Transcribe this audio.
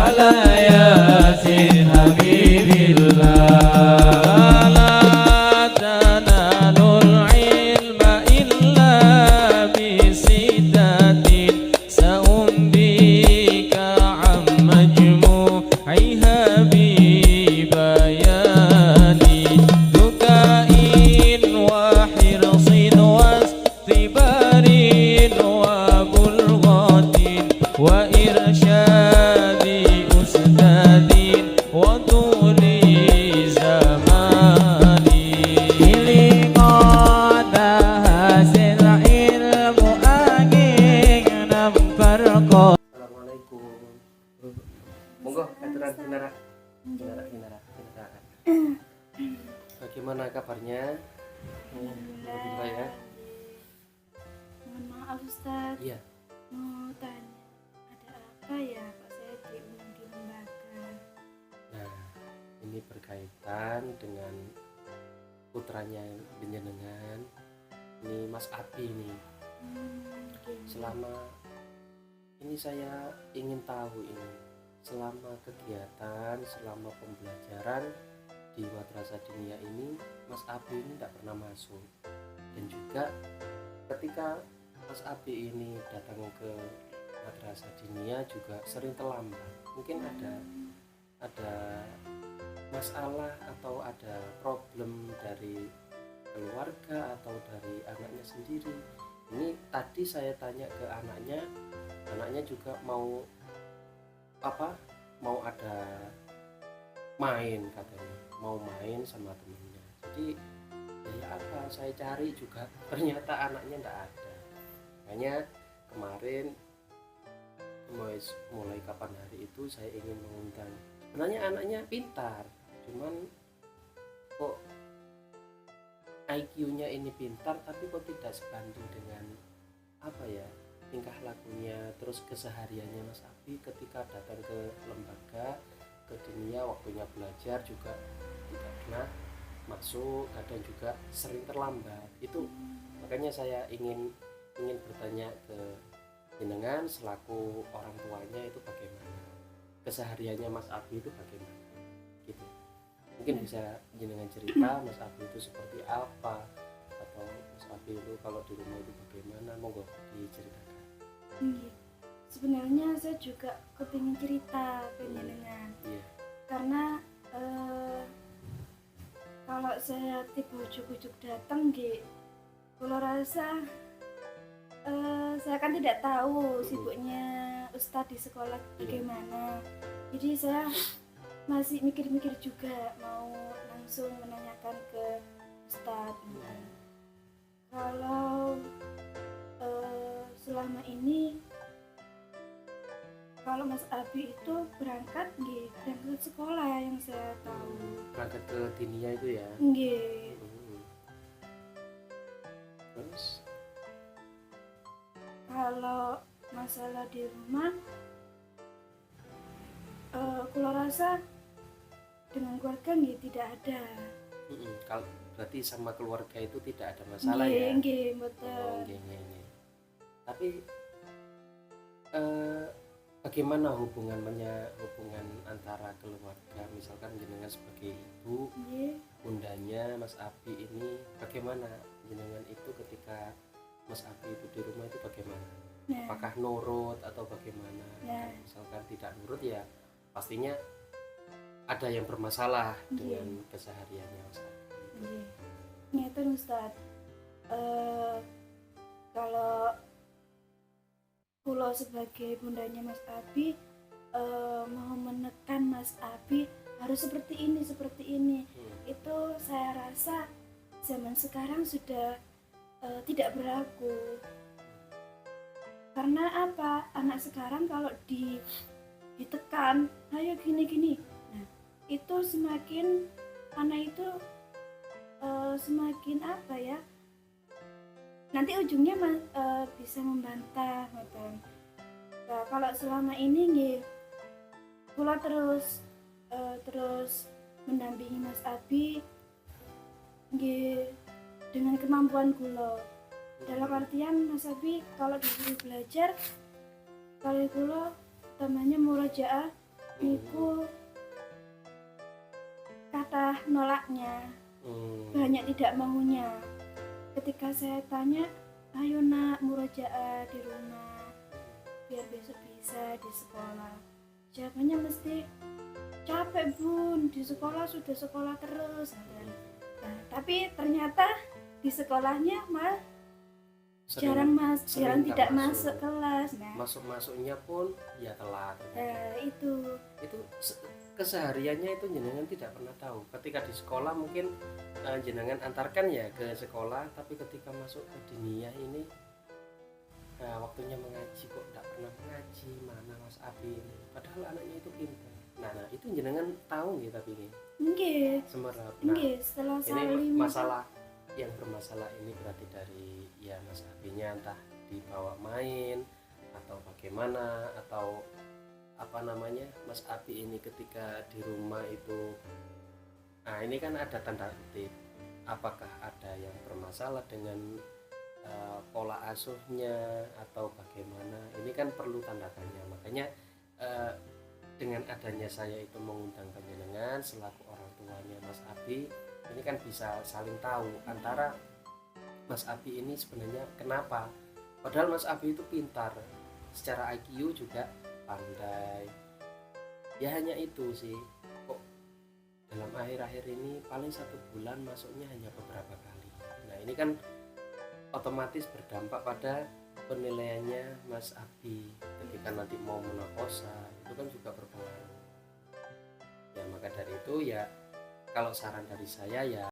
على ياسين حبيب الله لا تنالوا العلم إلا بستة سأنبيك عن مجموعها ببياني ذكاء وحرص واستبار وبلغة وإرشاد أستاذ وطول زماني لقد hasil ilmu angin namparko. Assalamualaikum. Monggo aturan Kinara. Bagaimana kabarnya? Lebih baik ya? Mohon maaf Ustadz, Iya. mau tanya, ada apa ya Pak saya diundang di lembaga? Nah, ini berkaitan dengan putranya jenengan. Ini Mas Abi nih. Gini. Selama ini saya ingin tahu ini, selama kegiatan, selama pembelajaran di Madrasah Diniyah ini, Mas Abi ini tidak pernah masuk. Dan juga ketika Mas Abi ini datang ke Madrasah Diniyah juga sering terlambat. Mungkin ada masalah atau ada problem dari keluarga atau dari anaknya sendiri. Ini tadi saya tanya ke anaknya juga mau ada main katanya, mau main sama temennya. Jadi ya apa saya cari juga ternyata anaknya tidak ada. Makanya kemarin mulai kapan hari itu saya ingin mengundang. Sebenarnya anaknya pintar, cuman kok IQ-nya ini pintar tapi kok tidak sebanding dengan tingkah lakunya, terus kesehariannya Mas Abi ketika datang ke lembaga ke Diniyah, waktunya belajar juga tidak pernah masuk, kadang juga sering terlambat. Itu makanya saya ingin bertanya ke jenengan selaku orang tuanya, itu bagaimana kesehariannya Mas Abi itu bagaimana gitu. Mungkin bisa jenengan cerita Mas Abi itu seperti apa, atau Mas Abi itu kalau di rumah itu bagaimana, monggo diceritakan. Sebenarnya saya juga kepingin cerita ke jenengan. Iya. Karena kalau saya tiba ujuk-ujuk datang kalau rasa saya kan tidak tahu sibuknya Ustadz di sekolah bagaimana. Jadi saya masih mikir-mikir juga mau langsung menanyakan ke Ustadz. Kalau selama ini kalau Mas Abi itu berangkat sekolah yang saya tahu. Berangkat ke Diniyah itu ya. Nggih. Terus Kalau masalah di rumah, kalau rasa dengan keluarga tidak ada. Kalau berarti sama keluarga itu tidak ada masalah ya. Nggih, betul. Nggih. Tapi bagaimana hubungan antara keluarga, misalkan jenengan sebagai ibu, bundanya Mas Abi ini, bagaimana jenengan itu ketika Mas Abi itu di rumah itu bagaimana? Apakah nurut atau bagaimana? Misalkan tidak nurut ya pastinya ada yang bermasalah dengan kesehariannya Mas Abi. Ngeten Ustadz, kalau kula sebagai bundanya Mas Abi mau menekan Mas Abi harus seperti ini. Itu saya rasa zaman sekarang sudah tidak berlaku. Karena apa? Anak sekarang kalau ditekan, ayo gini. Nah, itu semakin anak itu semakin nanti ujungnya bisa membantah. Nah, kalau selama ini kula terus mendampingi Mas Abi dengan kemampuan kula. Dalam artian Mas Abi kalau disuruh belajar, kalau kula utamanya murojaah niku kata nolaknya, Hmm. banyak tidak maunya. Ketika saya tanya, ayo nak murojaah di rumah biar besok bisa di sekolah, jawabannya mesti capek bun, di sekolah sudah sekolah terus. Nah, tapi ternyata di sekolahnya malah jarang sering tidak tak masuk kelas. Nah, masuknya pun ya telat. itu Itu kesehariannya itu jenengan tidak pernah tahu. Ketika di sekolah mungkin jenengan antarkan ya ke sekolah, tapi ketika masuk ke dunia ini waktunya mengaji kok tidak pernah mengaji, mana Mas Abi ini, padahal anaknya itu pintar. Nah itu jenengan tahu gitu, tapi ini nggih semerap. nggih setelah Ini salim masalah yang bermasalah ini berarti dari ya Mas Abinya entah dibawa main atau bagaimana, atau apa namanya, Mas Abi ini ketika di rumah itu, nah ini kan ada tanda kutip, apakah ada yang bermasalah dengan pola asuhnya atau bagaimana, ini kan perlu tanda tanya. Makanya dengan adanya saya itu mengundang panjenengan selaku orang tuanya Mas Abi, ini kan bisa saling tahu antara Mas Abi ini sebenarnya kenapa, padahal Mas Abi itu pintar, secara IQ juga pandai, ya hanya itu sih kok dalam akhir-akhir ini paling 1 bulan masuknya hanya beberapa kali. Nah ini kan otomatis berdampak pada penilaiannya Mas Abi ketika nanti mau menakosa, itu kan juga berpengaruh ya. Maka dari itu ya, kalau saran dari saya ya